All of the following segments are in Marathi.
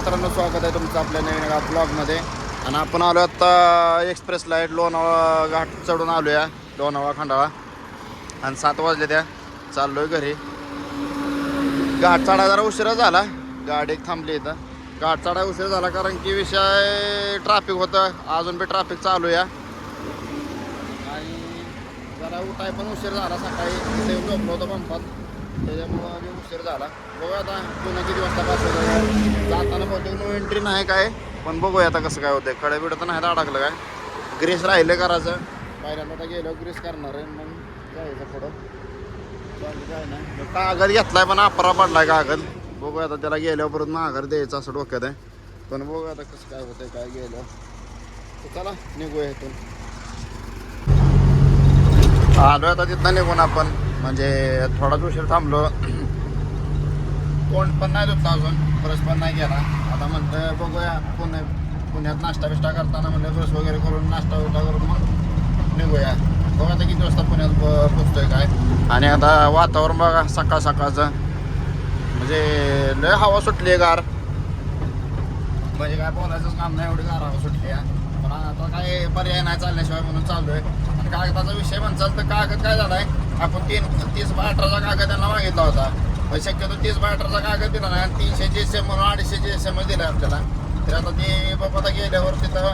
मित्रांनो, स्वागत आहे तुमचं आपल्या नवीन ब्लॉगमध्ये. आणि आपण आलो आता एक्सप्रेस लाईट लोणावळा घाट चढून आलो या लोणावळा खंडाळा. आणि 7 वाजले त्या चाललोय घरी. घाट चढा जरा उशिरा झाला, गाडी एक थांबली इथं. घाट चढा उशीर झाला कारण की विषय ट्रॅफिक होतं, अजून बी ट्रॅफिक चालू या. आणि जरा उठाय पण उशीर झाला, सकाळी ते झोपलो होतो पंपात, त्याच्यामुळं उशीर झाला. बघूया आता पुन्हा किती वाजता पास होतं. जाताना बहुतेक नो एंट्री नाही काय, पण बघूया आता कसं काय होतं. कडे बिडं तर नाही अडकलं काय, ग्रीस राहिलं करायचं. पहिल्यांदा आता गेलो ग्रीस करणार आहे, मग जायचं पुढं. काय नाही, कागद घेतलाय पण अपरा पडलाय कागद. बघूया आता त्याला गेल्यावर परत माघार द्यायचं असं डोक्यात आहे. पण बघूया आता कसं काय होतंय काय गेलं. तर चला निघूया इथून. आलो आता तिथं निघून आपण, म्हणजे थोडाच उशीर थांबलो. तोंड पण नाही धुतला अजून, ब्रश पण नाही गेला. आता म्हणतं बघूया पुण्यात नाश्ता बिष्टा करताना म्हणलं ब्रश वगैरे करून नाश्ता बिष्टा करून मग निघूया. बघा आता किती वाजता पुण्यात पोचतोय काय. आणि आता वातावरण बघा सकाळचं, म्हणजे लय हवा सुटली आहे गार, म्हणजे काय बोलायचंच काम नाही, एवढी गार हवा सुटली आहे. पण आता काय पर्याय नाही चालल्याशिवाय म्हणून चालू आहे. आणि कागदाचा विषय म्हणचाल तर कागद काय झाला आहे, आपण 30/18चा कागद त्यांना मागितला होता. शक्यतो 30/18चा कागद दिला नाही, 300 GSM म्हणून 250 GSM दिला आपल्याला. तर आता ते बाबा आता गेल्यावर तिथं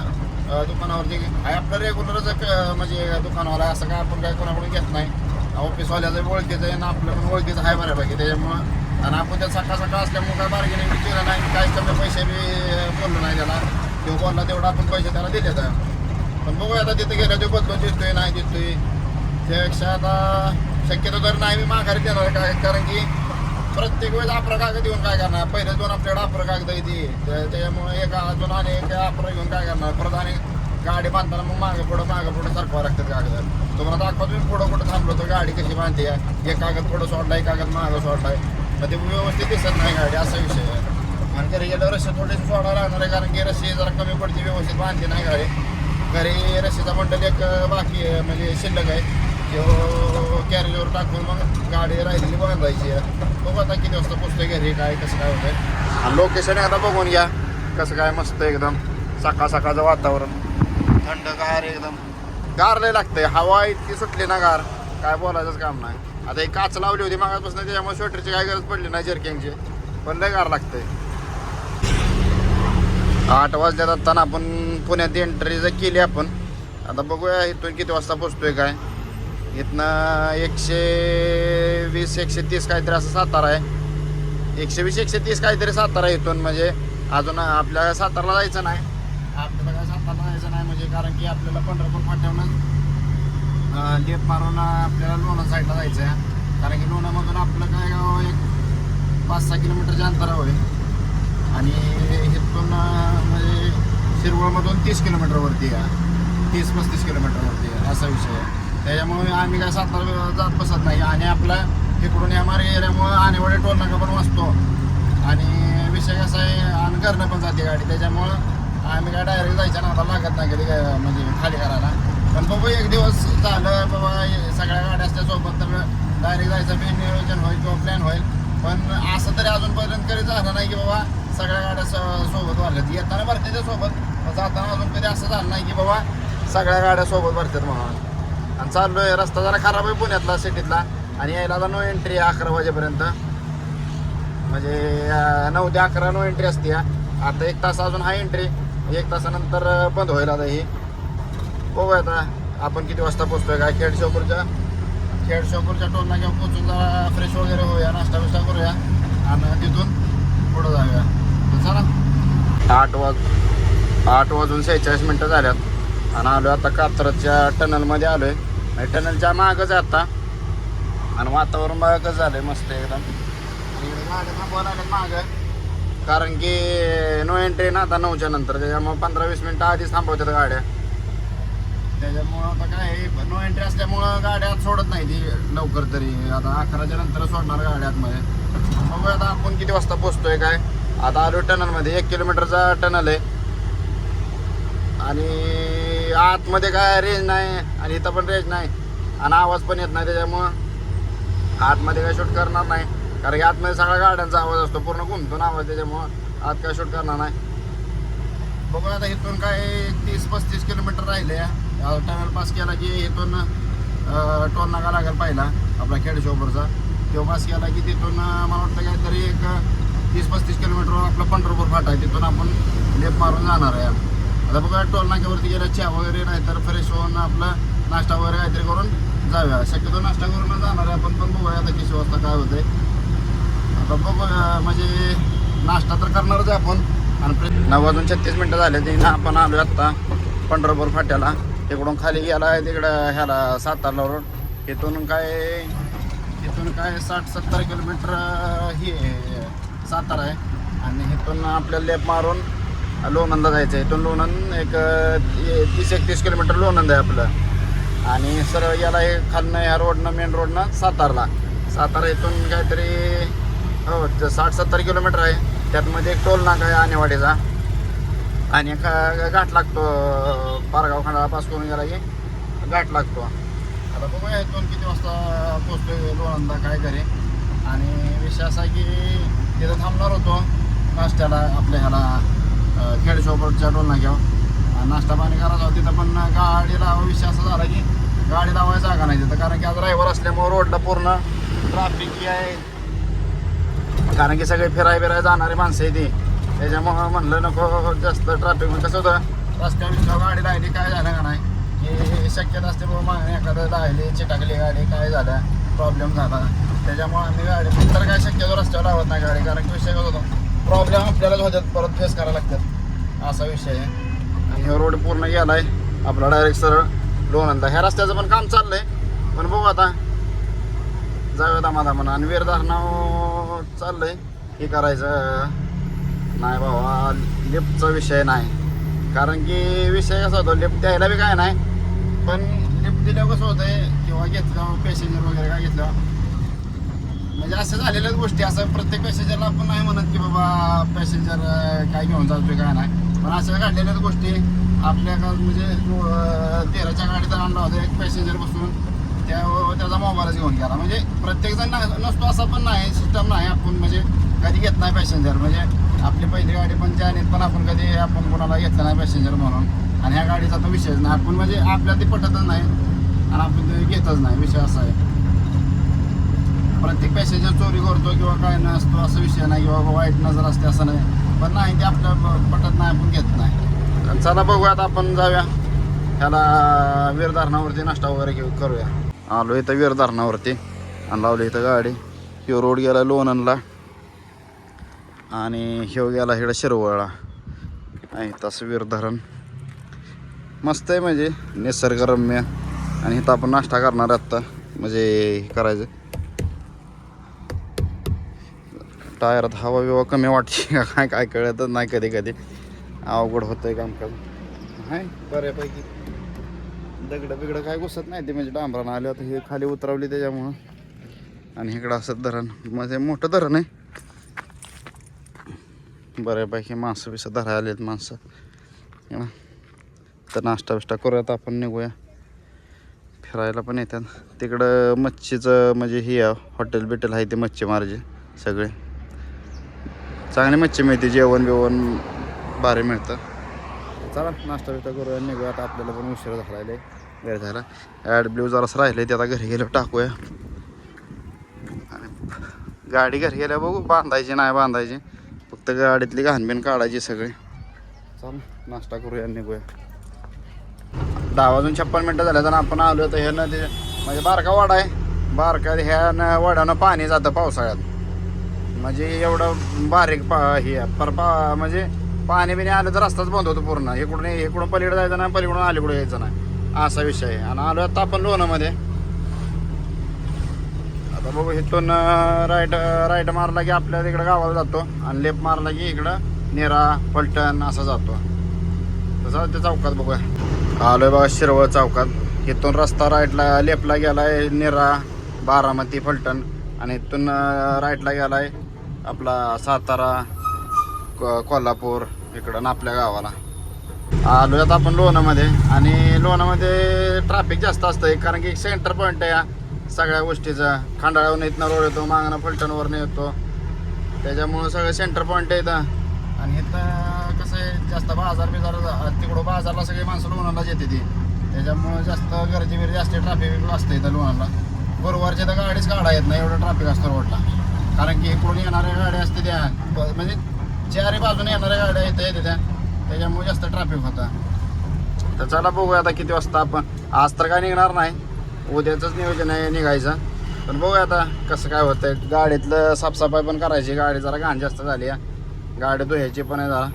दुकानावरती आहे आपलं रेग्युलरच म्हणजे दुकानवाला, असं काय आपण काय कोणाकडून घेत नाही. ऑफिसवाल्याचं ओळखीचं आहे ना, आपलं पण ओळखीचं आहे बऱ्यापैकी, त्याच्यामुळं. आणि आपण त्या सकाळ असल्यामुळं काय बार्गेनिंग बी केलं नाही, काही कमी पैसे बी बोललो नाही त्याला. तो बोलला तेवढा आपण पैसे त्याला दिले तर. पण बघूया आता तिथं गेलं ते बदलून देतोय नाही देतोय. त्यापेक्षा आता शक्यतो तर नाही मी माघारी देणार काय, कारण की प्रत्येक वेळेस आपलं कागद घेऊन काय करणार. पहिले 2 आपल्याकडे आपलं कागद येते, त्याच्यामुळे एक अजून आणि एक आपलं घेऊन काय करणार परत. आणि गाडी बांधताना मग मागं पुढं सारखं लागतात कागद. तुम्हाला दाखवा तुम्ही पुढं कुठं थांबलो तर गाडी कशी बांधते. एक कागद पुढं सोडलाय, कागद मागं सोडलाय, मग ते व्यवस्थित दिसत नाही गाडी, असा विषय आहे. आणि घरी गेल्यावर रस्ते थोडेसे सोडायला लागणार आहे, कारण की रस्ते जरा कमी पडते, व्यवस्थित बांधते नाही गाडी. घरी रस्त्याचा बंडल एक बाकी आहे, म्हणजे शिल्लक आहे, तो कॅरेजवर टाकून मग गाडी राहिलेली बांधायची. बघू आता किती वाजता पोचतोय घरी, काय कसं काय होतंय. आणि लोकेशन आता बघून घ्या कसं काय, मस्त एकदम सकाळचं वातावरण, थंडगार एकदम. गार लय लागतंय, हवा इतकी सुटली ना गार, काय बोलायचंच काम नाही. आता एक काच लावली होती मागापासून, त्याच्यामुळे स्वेटरची काही गरज पडली नाही, जर्किंगची, पण लय गार लागतंय. 8 वाजल्यात असताना आपण पुण्यात एंट्री जर केली आपण. आता बघूया इथून किती वाजता पोचतोय काय. इथनं 120-130 काहीतरी असं सातारा आहे, 120-130 काहीतरी सातारा इथून. म्हणजे अजून आपल्याला साताराला जायचं नाही, आपल्याला काय साताराला जायचं नाही, म्हणजे कारण की आपल्याला पंढरपूर फाट्यावरून लेप मारून आपल्याला लोणा साईडला जायचं आहे. कारण की लोणामधून आपलं काय एक 5-6 किलोमीटरच्या अंतरावर आहे. आणि इथून म्हणजे शिरवळमधून 30 किलोमीटरवरती आहे, 30-35 किलोमीटरवरती आहे, असा विषय आहे. त्याच्यामुळे आम्ही काय सातारा जात बसत नाही. आणि आपला इकडून या मार्ग एरियामुळं आणेवाडी टोल नाका पण वाचतो. आणि विषय कसा आहे, आणि घरनं पण जाते गाडी, त्याच्यामुळं आम्ही काय डायरेक्ट जायच्या नादा लागत नाही कधी, म्हणजे खाली करायला. पण बघू एक दिवस झालं बाबा सगळ्या गाड्या असल्यासोबत तर डायरेक्ट जायचं बी नियोजन होईल किंवा प्लॅन होईल. पण असं तरी अजूनपर्यंत कधी झालं नाही की बाबा सगळ्या गाड्या सोबत भरल्यात. येताना भरते त्या सोबत, जाताना अजून कधी असं झालं नाही की बाबा सगळ्या गाड्या सोबत भरतात म्हणून. आणि चाललो आहे, रस्ता जरा खराब आहे पुण्यातला सिटीतला. आणि यायला आता नो एंट्री आहे 11 वाजेपर्यंत, म्हणजे 9 ते 11 नो एंट्री असते. आता 1 तास अजून हा एंट्री, 1 तासानंतर बंद होईल. आता ही बघूया आता आपण किती वाजता पोचतोय काय. खेडशोपूरच्या टोल नाक्यावर पोचून जरा फ्रेश वगैरे होऊया, नाश्ता बिष्टा करूया आणि तिथून पुढं जाऊया. तर चला. 8 वाजून 46 मिनटं झाल्यात. आणि आलो आता कात्रजच्या टनलमध्ये आलोय, म्हणजे टनलच्या मागच आहे आता. आणि वातावरण बघा कसं झालंय, मस्त एकदम. गाड्या थांबवायला लागल्यात मागं, कारण की नो एंट्री ना आता 9च्या नंतर, त्याच्यामुळे 15-20 मिनटं आधीच थांबवतात गाड्या. त्याच्यामुळं आता काय नो एंट्री असल्यामुळं गाड्या सोडत नाही ती लवकर, तरी आता 11च्या नंतर सोडणार गाड्या आतमध्ये. बघूया आता आपण किती वाजता पोचतोय काय. आता आलो टनलमध्ये, 1 किलोमीटरचा टनल आहे. आणि आतमध्ये काय रेंज नाही, आणि इथं पण रेंज नाही, आणि आवाज पण येत नाही. त्याच्यामुळं आतमध्ये काय शूट करणार नाही, कारण की आतमध्ये सगळ्या गाड्यांचा आवाज असतो, पूर्ण घुमतो ना आवाज, त्याच्यामुळं आत काय शूट करणार नाही. बघू आता इथून काय 30-35 किलोमीटर राहिले. टनल पास केला की इथून टोल नाका लागेल पहिला आपला खेडशोबरचा. तो पास केला की तिथून मला वाटतं काहीतरी एक 30-35 किलोमीटर आपलं पंढरपूर फाटा आहे. तिथून आपण लेप मारून जाणार आहे. आता बघा टोल नाक्यावरती गेलं चहा वगैरे नाही तर फ्रेश होऊन आपलं नाश्ता वगैरे काहीतरी करून जाऊया. शक्यतो नाश्ता करून जाणार आहे आपण. पण बघूया आता किती वाजता काय होतंय. आता बघूया म्हणजे नाश्ता तर करणारच आहे आपण. आणि 9:36 झाले ते आपण आलो आत्ता पंढरपूर फाट्याला. तिकडून खाली गेला आहे तिकडं ह्याला सातारला रोड. इथून काय 60-70 किलोमीटर ही सातारा आहे. आणि इथून आपल्याला लेप मारून लोणंदला जायचं आहे. इथून लोणंद एक 30-31 किलोमीटर लोणंद आहे आपलं. आणि सरळ गेला आहे खालनं ह्या रोडनं मेन रोडनं सातारला. सातारा इथून काहीतरी 60-70 किलोमीटर आहे. त्यातमध्ये एक टोल नाका आहे आणेवाडीचा आणि एक घाट लागतो. पारगाव खंडाळा पास करून गेला की घाट लागतो. आता बघूया इथून किती वाजता पोचतोय लोणंदला काय करे. आणि विषय असा की तिथं थांबणार होतो नाश्त्याला आपल्या ह्याला खेडशोबरच्या टोल नाक्यावर. नाश्ता पाणी करायचा होता तिथं पण गाडीला विषय असा झाला की गाडी लावायची जागा नाही तिथं. कारण की आज ड्रायव्हर असल्यामुळे रोडला पूर्ण ट्रॅफिक आहे. कारण की सगळे फिराय जाणारी माणसं आहे ती. त्याच्यामुळं म्हणलं नको जास्त ट्रॅफिक. म्हणजे कसं होतं रस्त्यावर गाडी राहिली काय झालं का नाही की शक्यता असते बाबा एखादं राहिली चिटाकली गाडी काय झालं प्रॉब्लेम झाला. त्याच्यामुळं आम्ही गाडी तर काय शक्यतो रस्त्यावर लावत नाही गाडी. कारण की विषय कसं होतो प्रॉब्लेम आपल्यालाच होतात परत फेस करायला लागतात असा विषय आहे. आणि हे रोड पूर्ण गेला आहे आपला डायरेक्ट सरळ लोणंदला. ह्या रस्त्याचं पण काम चाललंय पण बघू आता जाऊया दामादामानं. आणि वीरधारणाव चाललंय हे करायचं नाही बाबा. लिफ्टचा विषय नाही. कारण की विषय कसा होतो लिफ्ट द्यायला बी काय नाही. पण लिफ्ट दिल्यावर कसं होतंय किंवा घेतलं पॅसेंजर वगैरे काय घेतलं म्हणजे असं झालेल्याच गोष्टी. असं प्रत्येक पॅसेंजरला आपण नाही म्हणत की बाबा पॅसेंजर काय घेऊन जातोय काय नाही. पण अशा घडलेल्याच गोष्टी आपल्या म्हणजे 13च्या गाडीत आणला होता एक पॅसेंजर बसून त्याचा मोबाईलच घेऊन गेला. म्हणजे प्रत्येकजण नसतो असं पण नाही सिस्टम नाही. आपण म्हणजे कधी घेत नाही पॅसेंजर. म्हणजे आपली पहिली गाडी पण जाणीत पण आपण कोणाला घेतलं नाही पॅसेंजर म्हणून. आणि ह्या गाडीचा तर विषयच नाही. आपण म्हणजे आपल्याला ते पटतच नाही आणि आपण ते घेतच नाही. विषय असा आहे प्रत्येक पॅसेंजर चोरी करतो किंवा काय नसतो असं विषय नाही. किंवा वाईट नजर असते असं नाही. पण नाही ते आपल्या पटत नाही आपण घेत नाही. चला बघूया आता आपण जाऊया ह्याला वीरधारणावरती नाश्ता वगैरे करूया. आलो इथं वीरधारणावरती आणि लावली इथं गाडी. ह्यो रोड गेला लोणंदला आणि ह्यो गेला इकडं शिरवळला आहे. तसं वीरधरण मस्त आहे म्हणजे निसर्गरम्य. आणि इथं आपण नाश्ता करणार आत्ता म्हणजे करायचं. टायरात हवा बिवा कमी वाटते का काय कळतच नाही. कधी कधी अवघड होतंय कामकाज. आहे बऱ्यापैकी दगडं बिगडं काय घुसत नाही ते म्हणजे डांबरानं आले होतं. हे खाली उतरवली त्याच्यामुळं. आणि इकडं असं धरण म्हणजे मोठं धरण आहे. बऱ्यापैकी माणसं बिसं धरायला आलेत माणसं. तर नाश्ता बिष्टा करूयात आपण निघूया. फिरायला पण येतात तिकडं. मच्छीचं म्हणजे ही हॉटेल बिटेल आहे ते मच्छीमाराचे सगळे चांगली मच्छी मिळते. जेवण बिवण भारी मिळतं. चला नाश्ता बिष्टा करूया निघूया. आता आपल्याला पण उशीर झालेला आहे. वेळ झाला. ॲड ब्ल्यू जरासं राहिले ते आता घरी गेलो टाकूया. गाडी घरी गेल्या बघू बांधायची नाही बांधायची. फक्त गाडीतली घाणबीण काढायची सगळी. चल नाश्ता करूया निघूया. 10:56 झाल्या तर आपण आलो तर ह्यानं ते म्हणजे बारका वाडा आहे. बारका ह्या वाड्यानं पाणी जातं पावसाळ्यात. म्हणजे एवढं बारीक हे म्हणजे पाणी बिणी आलं तर रस्ताच बंद होतो पूर्ण. इकडून पलीकडे जायचं नाही पलीकडून अलीकडे यायचं नाही असा विषय आहे. आणि आलो आता आपण लोणामध्ये. आता बघू इथून राईट मारला की आपल्या तिकडं गावाला जातो आणि लेफ्ट मारला की इकडं नेरा पलटण असं जातो. तसं त्या चौकात बघूया. आलोय बघा शिरवळ चौकात. इथून रस्ता राईटला लेफ्टला गेलाय नेरा बारामती फलटण. आणि इथून राईटला गेलाय आपला सातारा कोल्हापूर इकडं आपल्या गावाला. आलो आता आपण लोणामध्ये. आणि लोणामध्ये ट्रॅफिक जास्त असतं कारण की सेंटर पॉईंट आहे या सगळ्या गोष्टीचा. खंडाळ्यावरून इथनं रोड येतो मागणं फलटणवरनं येतो. त्याच्यामुळं सगळं सेंटर पॉईंट आहे इथं. आणि इथं कसं आहे जास्त बाजार तिकडं बाजारला सगळी माणसं लोणारलाच येते ती, त्याच्यामुळं जास्त गर्दी बिर्दी असते, ट्रॅफिक असते इथं लोणारला. गुरुवारच्या तर गाडीच काढा येत नाही, एवढं ट्रॅफिक असतं रोडला. कारण की इकडून येणाऱ्या गाड्या असते त्या म्हणजे चारी बाजूने येणाऱ्या गाड्या इथं येते त्या, त्याच्यामुळे जास्त ट्रॅफिक होतं. तर चला बघूया आता किती वाजता आपण. आज तर काय निघणार नाही, उद्याचंच नियोजन आहे निघायचं. पण बघूया आता कसं काय होतंय. गाडीतलं साफसफाई पण करायची, गाडी जरा घाण जास्त झाली आहे, गाडी धुयायची पण आहे जरा.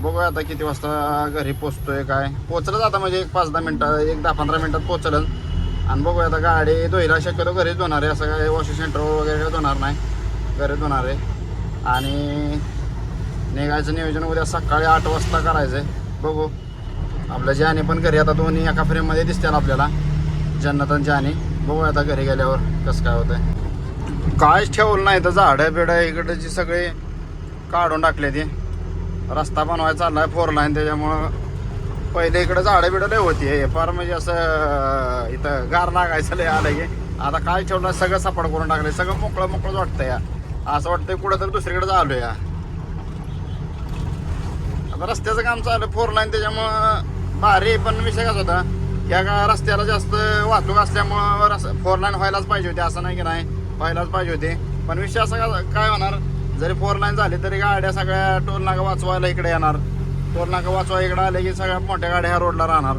बघूया आता किती वाजता घरी पोचतोय. काय पोचलं आता म्हणजे एक 5-10 मिनटं, एक 10-15 मिनटात पोचलं. आणि बघूया आता गाडी धुईला शक्यतो घरीच धुणार आहे, असं काय वॉशिंग सेंटरवर वगैरे धुणार नाही, घरी धुणार आहे. आणि निघायचं नियोजन उद्या सकाळी 8 वाजता करायचं आहे. बघू आपलं जानी पण घरी आता दोन्ही एका फ्रेममध्ये दिसतील आपल्याला, जन्नत आणि जानी. बघूया आता घरी गेल्यावर कसं काय होतंय. कायच ठेवलं नाही तर झाडं बिडं इकडची सगळे काढून टाकले. ते रस्ता बनवायचा चाललाय 4 लाईन, त्याच्यामुळं पहिले इकडे झाडं बिडं लय होती, फार म्हणजे असं इथं गार लागायचं लय आलं की. आता काय ठेवलं सगळं सपाट करून टाकलं, सगळं मोकळं मोकळंच वाटतं या. असं वाटतंय कुठं तर दुसरीकडे झालो या. आता रस्त्याचं काम चालू 4 लाईन, त्याच्यामुळं भारी. पण विषय कसा होता, या रस्त्याला जास्त वाहतूक असल्यामुळं 4 लाईन व्हायलाच पाहिजे होती, असं नाही की नाही व्हायलाच पाहिजे होते. पण विषय असा काय होणार, जरी 4 लाईन झाली तरी गाड्या सगळ्या टोल नाका वाचवायला इकडे येणार, टोल नाका वाचवा इकडे आले की सगळ्या मोठ्या गाड्या ह्या रोडला राहणार.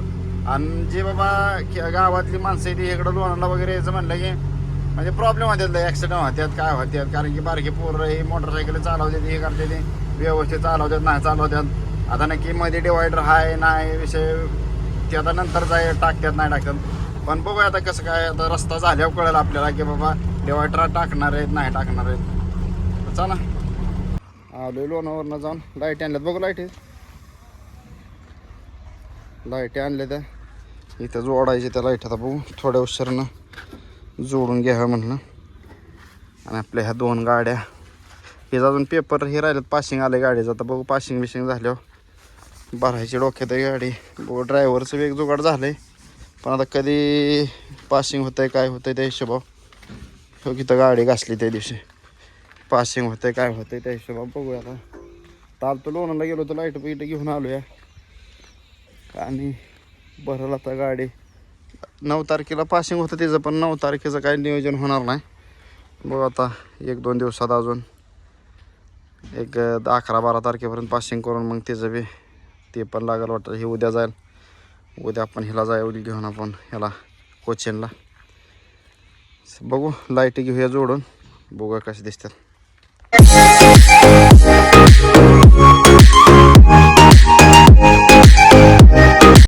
आणि जे बाबा गावातली माणसं ती इकडं लोणारला वगैरे यायचं म्हणलं की म्हणजे प्रॉब्लेम होतात, ॲक्सिडेंट होतात, काय होतात. कारण की बारकी पोरं ही मोटरसायकल चालवतात, हे करते ते व्यवस्थित चालवतात नाही चालवतात. आता नक्की मध्ये डिवायडर आहे नाही विषय ते आता नंतर जाय टाकतात नाही टाकतात. पण बघूया आता कसं काय, आता रस्ता झाल्यावर कळेल आपल्याला की बाबा डिवायडर टाकणार आहेत नाही टाकणार आहेत. चला आलो लोणावरनं जाऊन लाईट आणल्यात. बघू लाईटी आणल्या त्या इथं जोडायचे त्या लाईट. आता बघू थोड्या उशिरानं जोडून घ्यावं म्हणलं. आणि आपल्या ह्या 2 गाड्या हे अजून पेपर हे राहिलेत, पासिंग आलं गाडीचं. आता बघू पासिंग बिशिंग झाल्यावर भरायची डोक्यात आहे गाडी. बघू ड्रायव्हरचं वेग जुगाड झालं आहे, पण आता कधी पासिंग होतं आहे काय होतं आहे त्या हिशोबावर. हो तिथं गाडी घासली त्या दिवशी, पासिंग होतं आहे काय होतं आहे त्या हिशोबावर बघूया. आता चालतो लोणाला गेलो तर लाईट बिट घेऊन आलो या. आणि भरलं आता गाडी 9 तारखेला पासिंग होतं तिचं, पण 9 तारखेचं काही नियोजन होणार नाही. बघू आता 1-2 दिवसात अजून एक 11-12 तारखेपर्यंत पासिंग करून मग तिचं बी ते पण लागेल वाटतं. हे उद्या जाईल, उद्या आपण ह्याला उद्या घेऊन आपण ह्याला कोचिनला. बघू लाईट घेऊया जोडून, बघूया कसे दिसतात.